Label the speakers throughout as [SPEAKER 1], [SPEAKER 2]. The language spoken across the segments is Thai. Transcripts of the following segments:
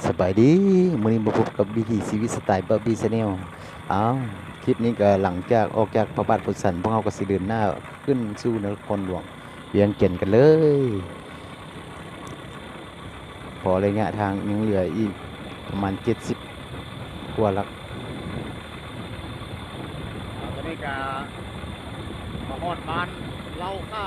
[SPEAKER 1] สบายดีมื้อนี้มาพบกับวิถีชีวิตสไตล์ Barbie Channel อ้าวคลิปนี้ก็หลังจากออกจากพระบาทพุทธสันพวกเราก็สิเดินหน้าขึ้นสู่นครหลวงเวียงจันทน์กันเลยพอระยะทางยังเหลืออีกประมาณ70กว่าลัก
[SPEAKER 2] ตอนนี้ก็มาฮอดบ้านเล่าค่า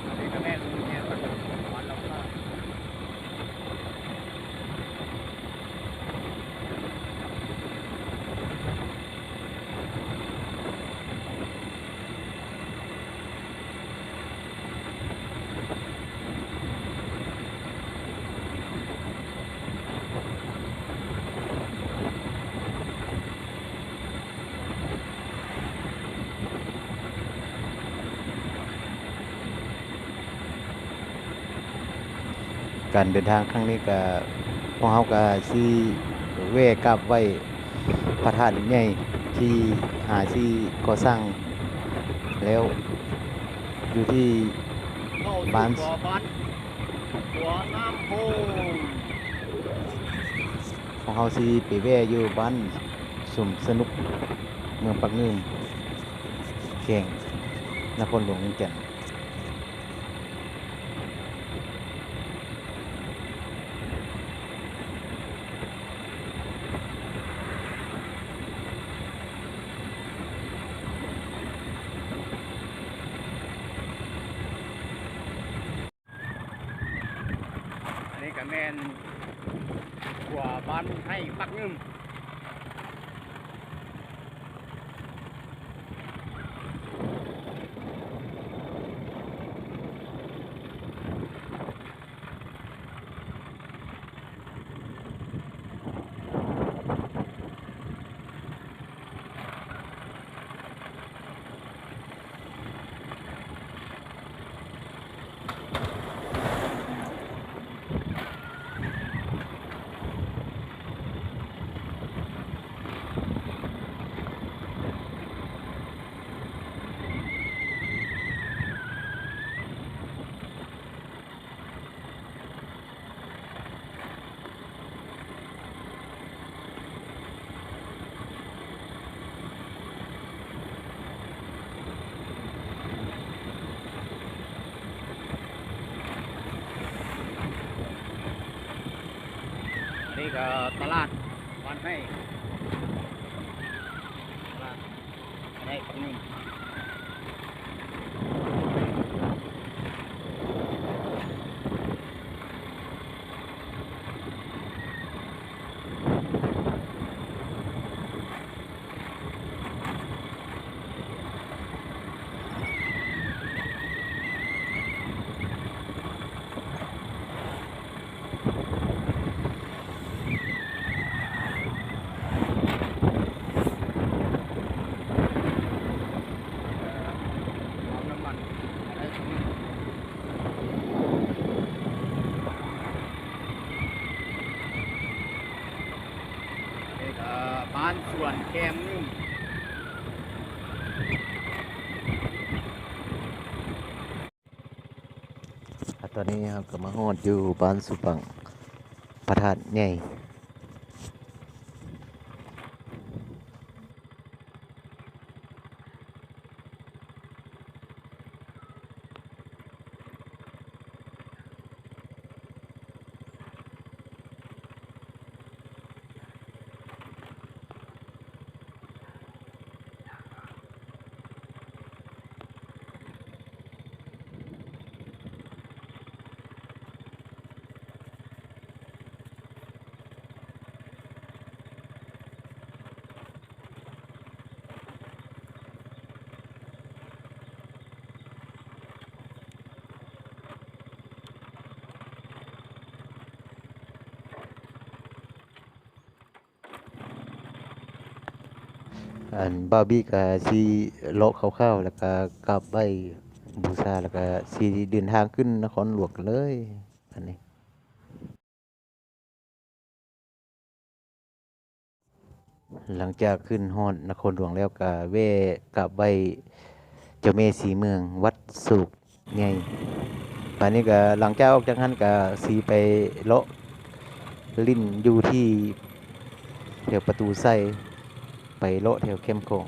[SPEAKER 2] อันนี้ก็แม่นเนี่ยบ้านเล่าค่า
[SPEAKER 1] การเดินทางครั้งนี้ก็พวกเราก็สิแวะกลับไว้พระธาตุใหญ่ที่หาที่ก่อสร้างแล้วอยู่ที่
[SPEAKER 2] เข้าสู่
[SPEAKER 1] บ้าน
[SPEAKER 2] หัวน้ำโพง
[SPEAKER 1] ของเฮาสิไปแว่อยู่บ้านสุ่มสนุกเมืองปักนึ่งแข่งนครหลวงเวียงจันทน์
[SPEAKER 2] อันนี้ก็แม่นหัวบ้านให้ปักงึมอันนี้ก็ตลาดบ้านให้ตลาดให้ปักงึมปั๊มน้ำมันให้ปักงึมอันนี้ก็บ้านสวนแคมงึม
[SPEAKER 1] ตอนนี้เราก็มาฮอดอยู่บ้านสุปังพระธาตุใหญ่อันบาร์บี้ก็สิเลาะคร่าวๆแล้วก็กลับไว้บูชาแล้วก็สิเดินทางขึ้นนครหลวงกันเลยอันนี้ หลังจากขึ้นฮอดนครหลวงแล้วก็แวะกลับไหว้เจ้าแม่สีเมืองวัดสุกใหญ่บัดนี้ก็หลังจากออกจากนั้นก็สิไปเลาะลิ้นอยู่ที่แถวประตูไส้ไปเลาะแถวเข้มของ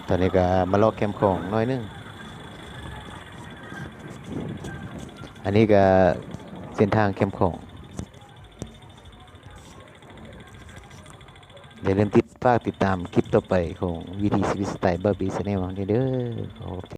[SPEAKER 1] ตอนนี้ก็มาเลาะเข้มของหน้อยหนึงอันนี้ก็เส้นทางเข้มของอย่าลืมฝากติดตามคลิปต่อไปของวิถีชีวิตสไตล์บาร์บี้ชาแนลของเด้อ